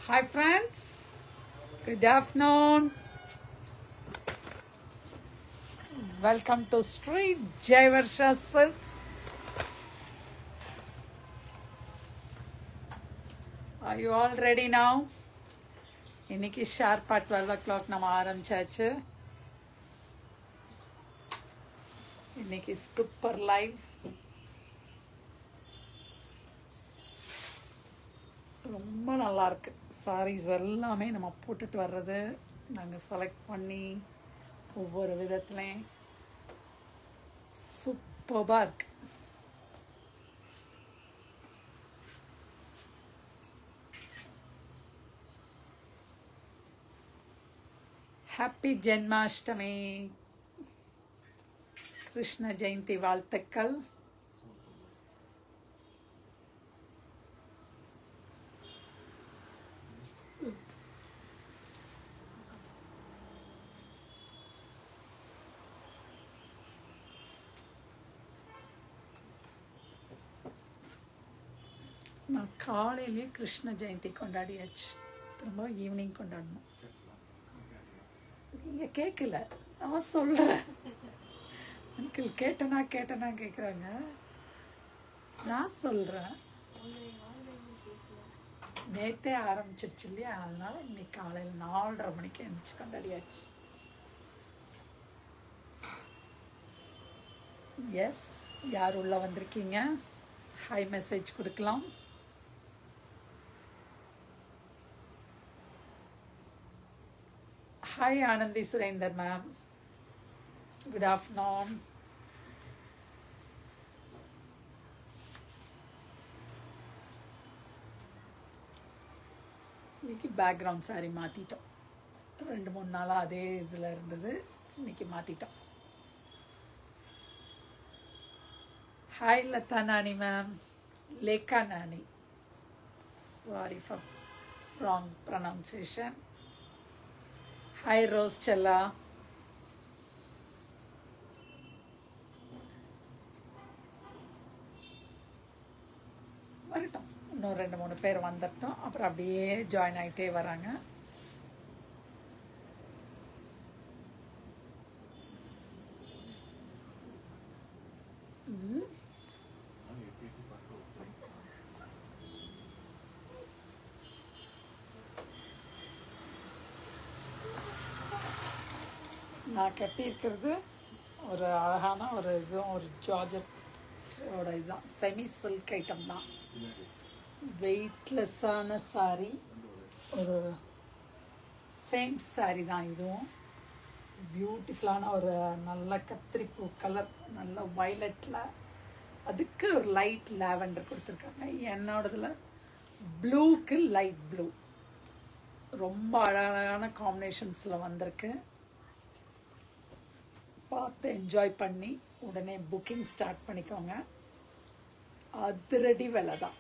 Hi friends, good afternoon. Welcome to Street Jaivarsha Silks. Are you all ready now? இன்னைக்கு ஷார்ப்பா 12 o'clock நம்ம ஆரம்பிச்சாச்சு. இன்னைக்கு சூப்பர் லைவ். ரொம்ப நல்லா இருக்கு. சாரீஸ் எல்லாமே நம்ம போட்டுட்டு வர்றது நாங்கள் செலக்ட் பண்ணி ஒவ்வொரு விதத்துலையும் சூப்பராக இருக்கு. ஹாப்பி ஜென்மாஷ்டமி, கிருஷ்ண ஜெயந்தி வாழ்த்துக்கள். நான் காலையிலேயே கிருஷ்ண ஜெயந்தி கொண்டாடியாச்சு, திரும்ப ஈவினிங் கொண்டாடணும். நீங்க கேட்கல, நான் சொல்றேன். அங்கிள் கேட்டனா கேட்குறாங்க, நான் சொல்றேன். நேத்தே ஆரம்பிச்சிருச்சு இல்லையா, அதனால இன்னைக்கு காலையில் 4:30 மணிக்கு எழுந்துச்சு கொண்டாடியாச்சு. எஸ், யார் உள்ள வந்திருக்கீங்க? ஹாய் மெசேஜ் கொடுக்கலாம். Hi Anandi Surender ma'am, good afternoon. இன்னைக்கு பேக்ரவுண்ட் சாரி மாற்றிட்டோம். 2-3 நாளாக அதே இதில் இருந்தது, இன்னைக்கு மாற்றிட்டோம். Hi Latha Nani ma'am, Lekha Nani, sorry for wrong pronunciation. Hi Rose Chella. வரட்டும், இன்னும் 2-3 பேர் வந்துட்டோம், அப்புறம் அப்படியே ஜாயின் ஆகிட்டே வராங்க. நான் கட்டியிருக்கிறது ஒரு அழகான ஒரு இதுவும் ஒரு ஜார்ஜெட்டோட இதுதான், செமி சில்க் ஐட்டம் தான். வெயிட்லெஸ்ஸான சாரி, ஒரு சேம் சாரி தான் இதுவும். பியூட்டிஃபுல்லான ஒரு நல்ல கத்திரிப்பூ கலர், நல்ல வயலட்டில், அதுக்கு ஒரு லைட் லாவெண்டர் கொடுத்துருக்காங்க. என்னோடதுல ப்ளூக்கு லைட் ப்ளூ, ரொம்ப அழகான காம்பினேஷன்ஸில் வந்திருக்கு. பார்த்து என்ஜாய் பண்ணி உடனே புக்கிங் ஸ்டார்ட் பண்ணிக்கோங்க. அதிரடி விலை தான்,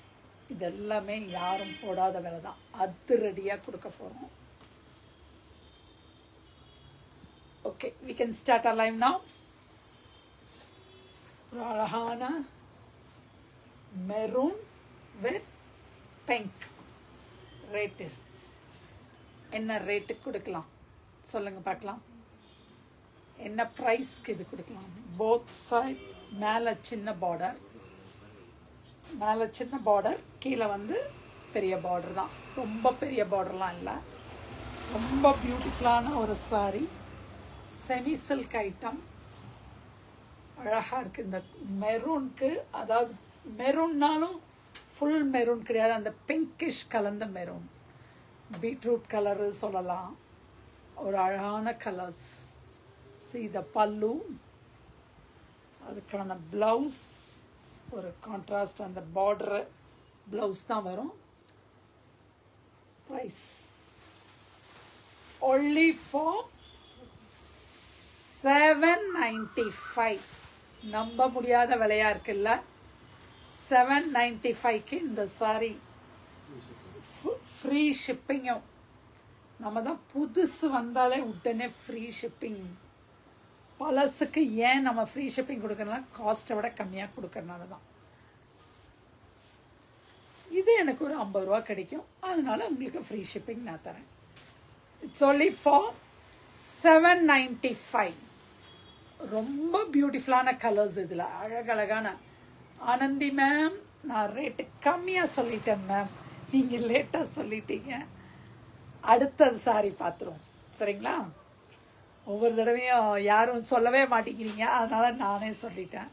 இதெல்லாமே யாரும் போடாத விலை தான், அதிரடியாக கொடுக்க போகிறோம். Okay, we can start our live now. ஒரு அழகான மெரூன் வித் பிங்க். ரேட்டு என்ன ரேட்டுக்கு கொடுக்கலாம் சொல்லுங்க பார்க்கலாம். என்ன ப்ரைஸ்க்கு இது கொடுக்கலாம்? போத் சைட் மேலே சின்ன பார்டர், மேலே சின்ன பார்டர், கீழே வந்து பெரிய பார்டர் தான். ரொம்ப பெரிய பார்டர்லாம் இல்லை, ரொம்ப பியூட்டிஃபுல்லான ஒரு சாரி, செமி சில்க் ஐட்டம், அழகாக இருக்குது. இந்த மெரூனுக்கு, அதாவது மெரூன்னாலும் ஃபுல் மெரூன் கிடையாது, அந்த பிங்கிஷ் கலந்த மெரூன், பீட்ரூட் கலரு சொல்லலாம். ஒரு அழகான கலர்ஸ். See the pallu, அதுக்கான ப்ளவுஸ் ஒரு கான்ட்ராஸ்ட், அந்த பார்டர் ப்ளவுஸ் தான் வரும். Price only for 795. நம்ப முடியாத விலையா இருக்குல்ல. 795க்கு இந்த சாரி ஃப்ரீ ஷிப்பிங்கும். நம்ம தான் புதுசு வந்தாலே உடனே ஃப்ரீ ஷிப்பிங். பழசுக்கு ஏன் நம்ம ஃப்ரீ ஷிப்பிங் கொடுக்கறதுனா காஸ்ட்டை விட கம்மியாக கொடுக்கறனால தான். இது எனக்கு ஒரு 50 ரூபா கிடைக்கும். அதனால உங்களுக்கு ஃப்ரீ ஷிப்பிங் நான் தரேன். It's only for $7.95. ரொம்ப பியூட்டிஃபுல்லான கலர்ஸ் இதில், அழகழகான. ஆனந்தி மேம், நான் ரேட்டு கம்மியாக சொல்லிட்டேன் மேம், நீங்கள் லேட்டாக சொல்லிட்டீங்க. அடுத்தது சாரி பார்த்துருவோம், சரிங்களா? ஒவ்வொரு தடவையும் யாரும் சொல்லவே மாட்டேங்கிறீங்க, அதனால் நானே சொல்லிட்டேன்.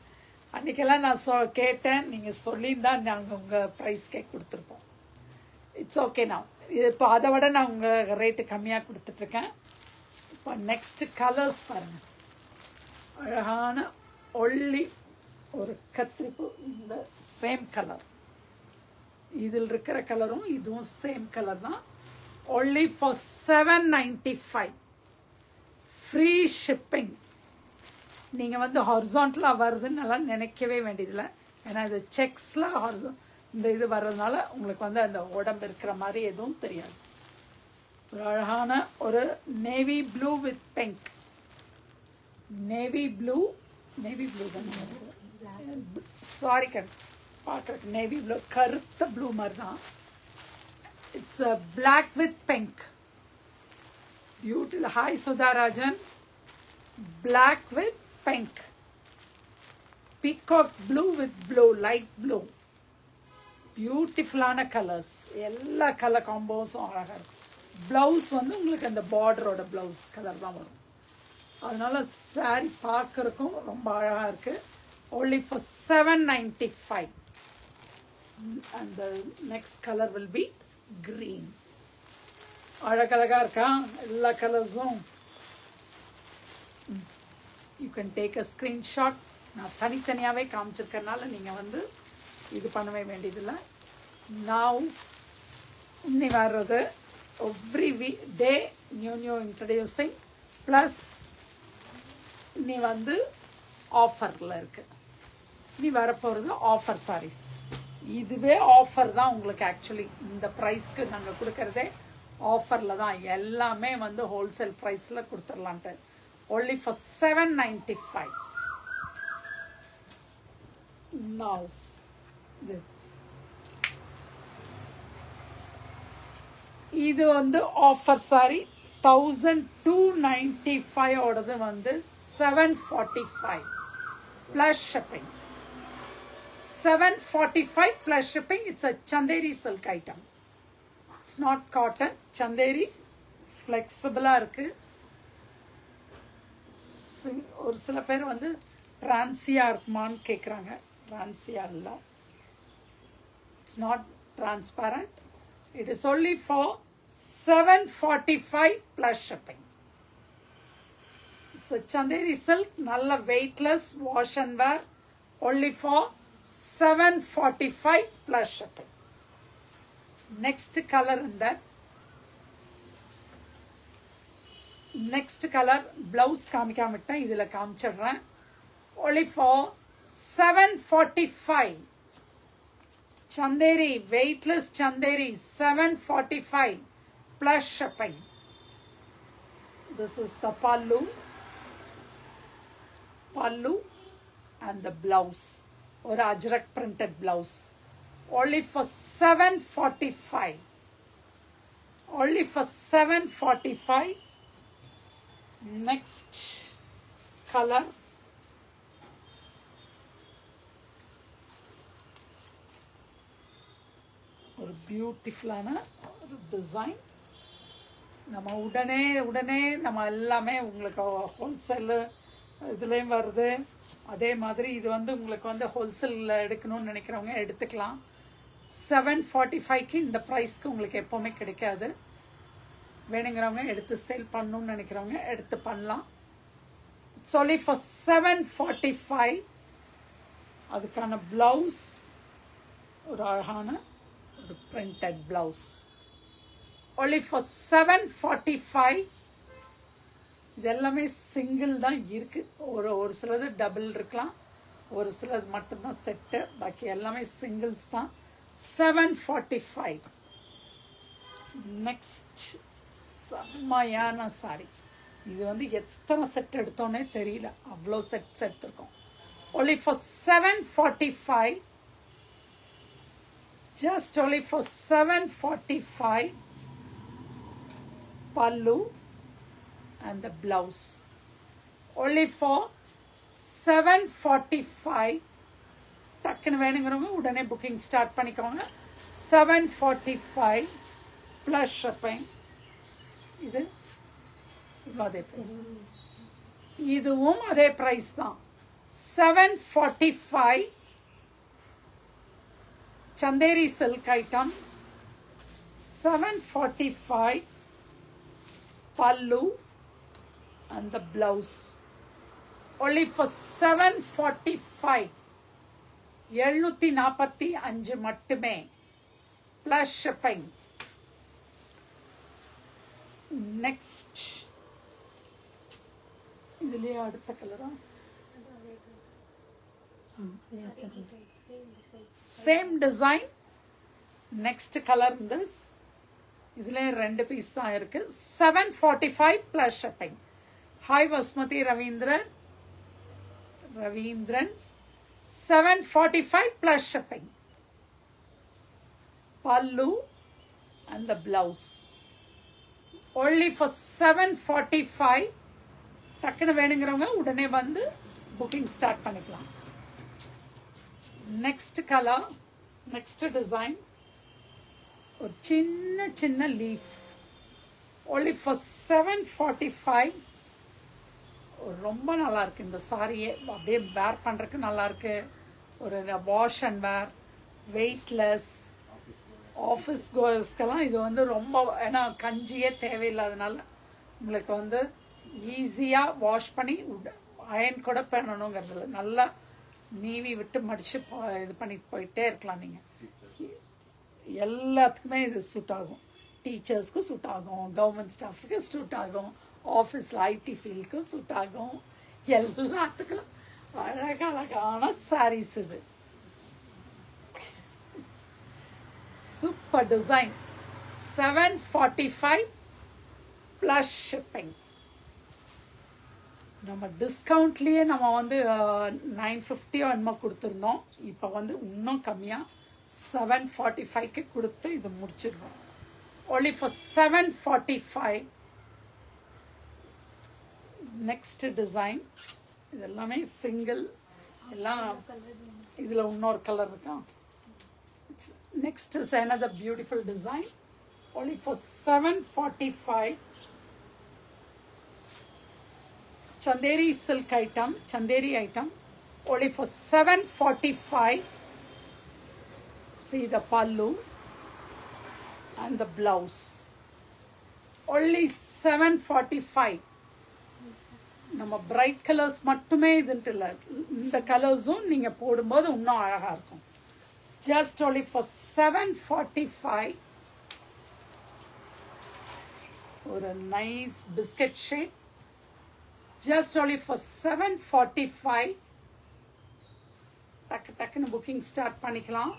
அன்றைக்கெல்லாம் நான் கேட்டேன், நீங்கள் சொல்லியிருந்தா நாங்கள் உங்கள் ப்ரைஸ்க்கே கொடுத்துருப்போம். It's okay. நான் இது இப்போ அதை விட நான் உங்கள் ரேட்டு கம்மியாக கொடுத்துட்ருக்கேன். இப்போ நெக்ஸ்ட் கலர்ஸ் பாருங்கள். அழகான ஒல்லி ஒரு கத்திரிப்பு, இந்த சேம் கலர், இதில் இருக்கிற கலரும் இதுவும் சேம் கலர் தான். only for $7.95. Free shipping. நீங்கள் வந்து ஹாரிசான்டலாக வருதுன்னு நல்லா நினைக்கவே வேண்டியதில்லை. ஏன்னா இது செக்ஸில் இந்த இது வர்றதுனால உங்களுக்கு வந்து அந்த உடம்பு இருக்கிற மாதிரி எதுவும் தெரியாது. ஒரு அழகான ஒரு navy blue with pink. Navy blue தான், சாரி பார்க்குறக்கு நேவி ப்ளூ, கருத்த ப்ளூ மாதிரி தான். It's black with pink. Beautiful. Hi Sudharajan. Black with pink. Peacock blue with blue, light blue. பியூட்டிஃபுல்லான கலர்ஸ். எல்லா கலர் காம்போஸும் அழகாக இருக்கும். ப்ளவுஸ் வந்து உங்களுக்கு அந்த பார்டரோட ப்ளவுஸ் கலர் தான் வரும். அதனால சாரி பார்க்குறக்கும் ரொம்ப அழகாக இருக்குது. only for $7.95. and the next color will be green. அழகழகாக இருக்கா எல்லா கலர்ஸும். You can take a screenshot. நான் தனித்தனியாகவே காமிச்சிருக்கனால நீங்கள் வந்து இது பண்ணவே வேண்டியதில்லை. நான் இன்னி வர்றது every day new introducing plus நீ வந்து ஆஃபரில் இருக்குது. நீ வரப்போகிறது ஆஃபர் சாரீஸ். இதுவே ஆஃபர் தான் உங்களுக்கு. ஆக்சுவலி இந்த ப்ரைஸ்க்கு நாங்கள் கொடுக்கறதே ஆஃபரில் தான். எல்லாமே வந்து ஹோல்சேல் ப்ரைஸில் கொடுத்துடலான்ட்டு. only for $7.95. now இது வந்து ஆஃபர் சாரி. 1295 ஓடது வந்து $745 plus shipping. $745 plus shipping. It's a Chanderi silk item. It's not cotton. Chanderi flexible இருக்கு. ஒரு சில பேர் வந்து டிரான்சியா இருக்குமான்னு கேட்குறாங்க. டிரான்சியா இல்லை. It's not transparent. It is only for $745 plus shipping. It's a Chanderi silk, nalla weightless, wash and wear. Only for $745 plus shipping. Next color in that. Next color blouse காமிக்காம விட்டேன், இதுல காமிச்சிடுறேன். Only for $745. Chanderi, weightless Chanderi, $745 plus shipping. This is the pallu and the blouse, or ajrak printed blouse. Only for $745. Only for $745. Next color. ஒரு பியூட்டிஃபுல்லான ஒரு design. நம்ம உடனே நம்ம எல்லாமே உங்களுக்கு ஹோல்சேலு இதுலேயும் வருது. அதே மாதிரி இது வந்து உங்களுக்கு வந்து ஹோல்சேலில் எடுக்கணும்னு நினைக்கிறவங்க எடுத்துக்கலாம். 745க்கு இந்த ப்ரைஸ்க்கு உங்களுக்கு எப்போவுமே கிடைக்காது. வேணுங்கிறவங்க எடுத்து சேல் பண்ணணும்னு நினைக்கிறவங்க எடுத்து பண்ணலாம். It's only for $745. அதுக்கான ப்ளவுஸ் ஒரு அழகான ஒரு printed blouse. only for $745. இது எல்லாமே சிங்கிள் தான் இருக்கு. ஒரு சிலது டபுள் இருக்கலாம், ஒரு சிலது மட்டும்தான் செட்டு, பாக்கி எல்லாமே சிங்கிள்ஸ் தான். $745. நெக்ஸ்ட் செம்மையான சாரி. இது வந்து எத்தனை செட் எடுத்தோன்னே தெரியல, அவ்வளோ செட்ஸ் எடுத்திருக்கோம். only for $745. just only for 745 pallu and the blouse. Only for 745. டக்குன்னு வேணுங்கிறவங்க உடனே புக்கிங் ஸ்டார்ட் பண்ணிக்கோங்க. 745 ப்ளஸ் ஷிப்பிங். இது அதே ப்ரைஸ், இதுவும் அதே ப்ரைஸ் தான். 745 Chanderi silk item, 745 pallu and the blouse. Only for 745. 745 மட்டுமே plus shipping. Next, இதுலயே அடுத்த கலரா? Same design. Next color in this. இதுல ரெண்டு பீஸ் தான் இருக்கு. 745 plus shipping. Hi Basmati Ravindran. 745 plus shipping. Pallu and the blouse. Only for 745. டக்குன்னு வேணுங்கிறவங்க உடனே வந்து புக்கிங் ஸ்டார்ட் பண்ணிக்கலாம். Next colour, next design. ஒரு சின்ன சின்ன லீஃப். only for 745. ரொம்ப நல்லா இருக்கு இந்த சாரியே. அப்படியே வேர் பண்றதுக்கு நல்லா இருக்கு. ஒரு wash and wear, weightless. Office கோயர்ஸ்க்கெல்லாம் இது வந்து ரொம்ப, ஏன்னா கஞ்சியே தேவையில்லாதனால உங்களுக்கு வந்து ஈஸியாக வாஷ் பண்ணி அயன் கூட பண்ணணுங்கிறதுல நல்லா நீவி விட்டு மடித்து இது பண்ணிட்டு போயிட்டே இருக்கலாம். நீங்கள் எல்லாத்துக்குமே இது சூட் ஆகும். டீச்சர்ஸ்க்கு சூட் ஆகும், கவர்மெண்ட் ஸ்டாஃப்க்கு சூட் ஆகும், ஆஃபீஸில் ஐடி ஃபீல்டுக்கு சூட் ஆகும். எல்லாத்துக்கும் அழகழகான சாரீஸ் இது. Super design. 745 plus shipping. நம்ம டிஸ்கவுண்ட்லேயே நம்ம வந்து 950 என்னமோ கொடுத்துருந்தோம். இப்போ வந்து இன்னும் கம்மியாக 745க்கு கொடுத்து இது முடிச்சிடுறோம். only for 745. Next design. இது எல்லாமே சிங்கிள். எல்லாம் இதில் இன்னொரு கலர் இருக்கா. Next is another beautiful design. only for 745. Chanderi silk item, Chanderi item, only for 745. See the pallu and the blouse. Only 745. நம்ம பிரைட் கலர்ஸ் மட்டுமே இதுன்ட்டு இல்லை, இந்த கலர்ஸும் நீங்கள் போடும்போது இன்னும் அழகாக இருக்கும். Just only for 745. ஒரு nice biscuit shade. just only for 745. டக்குன்னு புக்கிங் ஸ்டார்ட் பண்ணிக்கலாம்.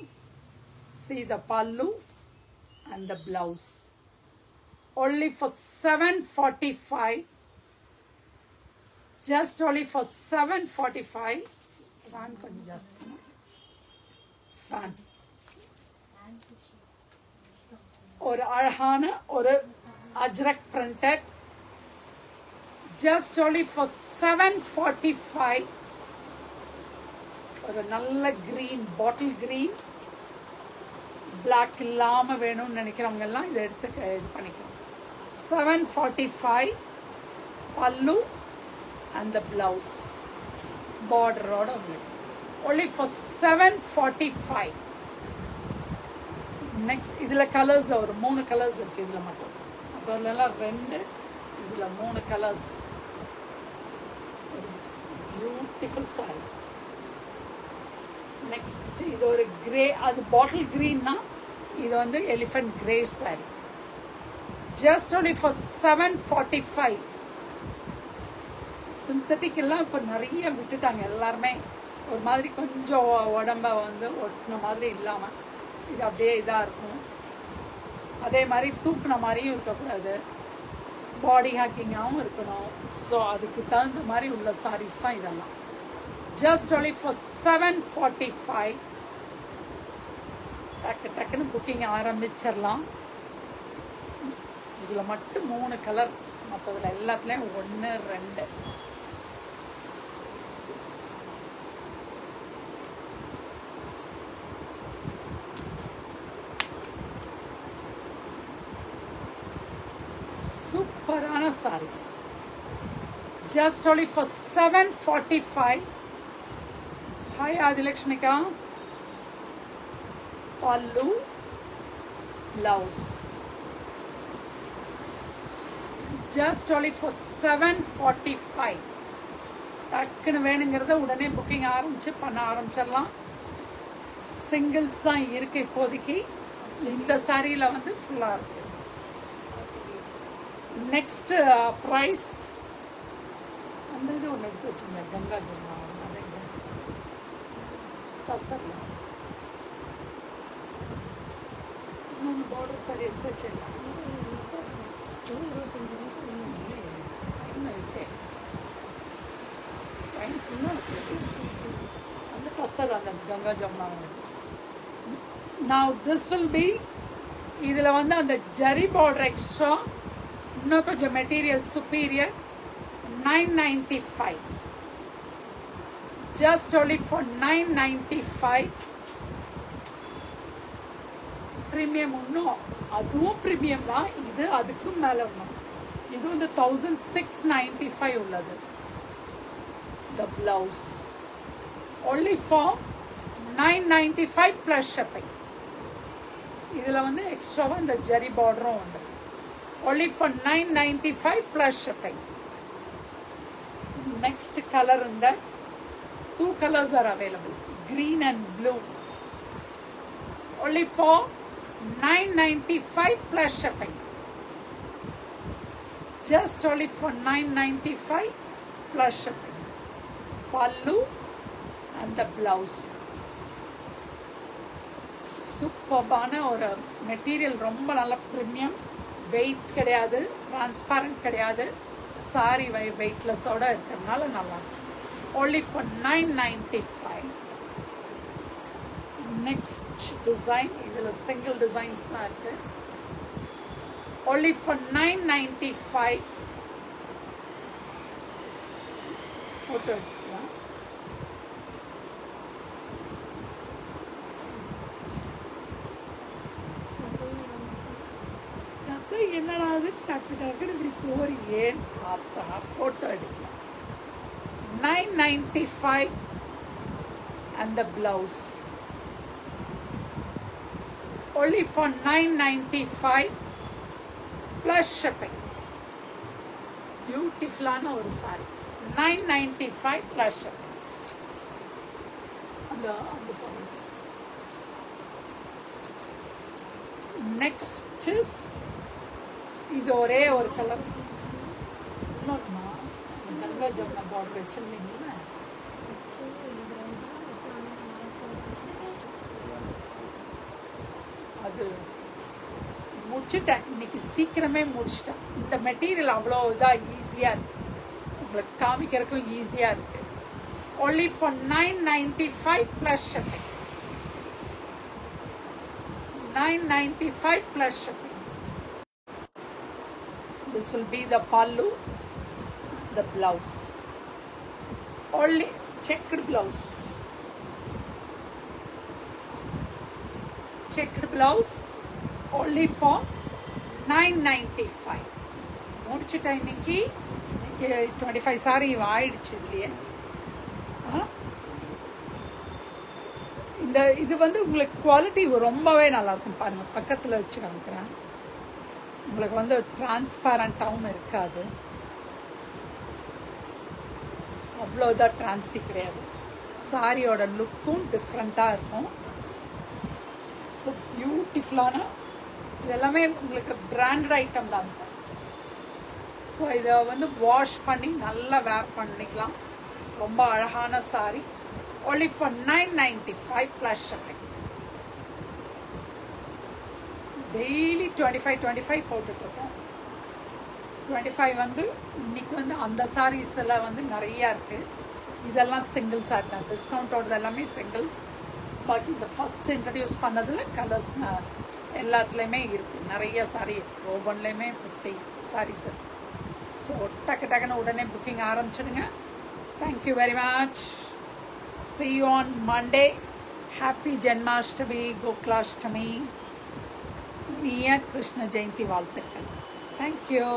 see the pallu and the blouse. only for 745. just only for 745. fan கொஞ்சம் ஜாஸ்தி பண்ணு. fan ஒரு அழகான ஒரு Ajrakh printed. just only for 745. ஒரு நல்ல கிரீன், பாட்டில் கிரீன், பிளாக் இல்லாம வேணும்னு நினைக்கிறவங்க எல்லாம் இதை எடுத்து இது பண்ணிக்கலாம். 745 pallu and the blouse border-ஓட உங்களுக்கு. only for 745. நெக்ஸ்ட் இதில் கலர்ஸ் ஒரு 3 கலர்ஸ் இருக்கு. இதில் மட்டும் அதெல்லாம் 2, இதில் 3 கலர்ஸ். Beautiful sorry. நெக்ஸ்ட் இது ஒரு கிரே, அது பாட்டில் கிரீன்னா இது வந்து elephant grey sorry. Just only for 745. Synthetic எல்லாம் இப்போ நிறைய விட்டுட்டாங்க எல்லாருமே. ஒரு மாதிரி கொஞ்சம் உடம்ப வந்து ஒட்டின மாதிரி இல்லாமல் இது அப்படியே இதாக இருக்கும். அதே மாதிரி தூக்குன மாதிரியும் இருக்கக்கூடாது, பாடி ஹேக்கிங்காகவும் இருக்கணும். ஸோ அதுக்கு தகுந்த மாதிரி உள்ள சாரீஸ் தான் இதெல்லாம். Just only for 745. டக்குன்னு புக்கிங் ஆரம்பிச்சிடலாம். இதில் மட்டும் 3 கலர், மற்றதில் எல்லாத்துலேயும் 1 2. சூப்பரான saris. Just only for 745. Hi Adilakshmika. Pallu, blouse. Just only for 745. டக்குன்னு வேணுங்கிறத உடனே புக்கிங் பண்ண ஆரம்பிச்சிடலாம். சிங்கிள்ஸ் தான் இருக்கு இப்போதைக்கு. இந்த சாரியில் வந்து ஃபுல்லாக இருக்கு. நெக்ஸ்ட் ப்ரைஸ் அந்த இது ஒன்று எடுத்து வச்சுருந்தேன், கங்கா ஜமுனா. அதுங்க டசரில் இன்னொன்று பார்டர் சாரி எடுத்து வச்சிடலாம். டைம் ஃபுல்லாக இருக்குது. அந்த டசர், அந்த Ganga Jamuna. Now this will be, இதில் வந்து அந்த ஜரி பார்டர் எக்ஸ்ட்ரா, இன்னும் கொஞ்சம் material superior. 995. Just only for 995. Premium இன்னும், அதுவும் ப்ரீமியம் தான். இது அதுக்கும் மேலே இன்னும். இது வந்து 1695 உள்ளது. The blouse only for 995 plus shipping. இதில் வந்து எக்ஸ்ட்ராவாக இந்த ஜரி பார்டரும் உண்டு. Only for 995 plus shipping. Next color in that, 2 colors are available, green and blue. Only for 995 plus shipping. Just only for 995 plus shipping. Pallu and the blouse. Superbana or material ரொம்ப நல்ல premium. Weight கிடையாது, transparent கிடையாது. Sorry வெயிட்லெஸ்ஸோட இருக்கிறதுனால நல்லா இருக்கும். only for 995. Next design, இதில் single designs தான் இருக்கு. only for 995. ஃபோட்டோ எடுத்துக்கலாம். என்னடா அது டக்கு டக்குன்னு இப்படி போறீங்கன்னு பார்த்தா ஃபோட்டோ எடுக்கலாம். 995 and the blouse. Only for 995 plus shipping. Beautiful ஒரு saree. 995 plus shipping. அந்த saree. Next is இது ஒரே ஒரு கலர். இன்னொன்னா கங்கா ஜமுனா பார்டர் வச்சிருந்தீங்களா, அது முடிச்சுட்டேன் இன்னைக்கு, சீக்கிரமே முடிச்சிட்டேன். இந்த மெட்டீரியல் அவ்வளோ இதாக ஈஸியாக இருக்கு, உங்களுக்கு காமிக்கிறதுக்கும் ஈஸியாக இருக்கு. only for 995 plus shipping. 995 plus shipping. This will be the pallu, the blouse. Only checked blouse. Checked blouse only for 995. முடிச்சுட்டேன் இன்னைக்கு 25 சாரி ஆயிடுச்சு இதுலயே. இந்த இது வந்து உங்களுக்கு குவாலிட்டி ரொம்பவே நல்லா இருக்கும். பாருங்க, பக்கத்தில் வச்சு காமிக்கிறேன். உங்களுக்கு வந்து டிரான்ஸ்பேரண்டாகவும் இருக்காது, அவ்வளோதான் டிரான்சி கிடையாது. சாரியோட லுக்கும் டிஃப்ரெண்ட்டாக இருக்கும். ஸோ பியூட்டிஃபுல்லான, இதெல்லாமே உங்களுக்கு பிராண்டட் ஐட்டம் தான். ஸோ இதை வந்து வாஷ் பண்ணி நல்லா வேர் பண்ணிக்கலாம். ரொம்ப அழகான sorry. only for 995 plus shipping. Daily 25 போட்டுட்ருக்கோம். 25 வந்து இன்னைக்கு வந்து அந்த சாரீஸ் எல்லாம் வந்து நிறையா இருக்குது. இதெல்லாம் சிங்கிள்ஸாக இருக்கா, டிஸ்கவுண்டோடது எல்லாமே சிங்கிள்ஸ். பட் இந்த ஃபர்ஸ்ட் இன்ட்ரடியூஸ் பண்ணதில் கலர்ஸ் எல்லாத்துலேயுமே இருக்குது, நிறைய சாரீ இருக்குது, ஒவ்வொன்றுலேயுமே 50 sarees இருக்குது. ஸோ டக்குன்னு உடனே புக்கிங் ஆரம்பிச்சிடுங்க. Thank you very much. See you on Monday. Happy Janmashtami, Goklashtami. இனிய கிருஷ்ண ஜெயந்தி வாழ்த்துக்கள். Thank you.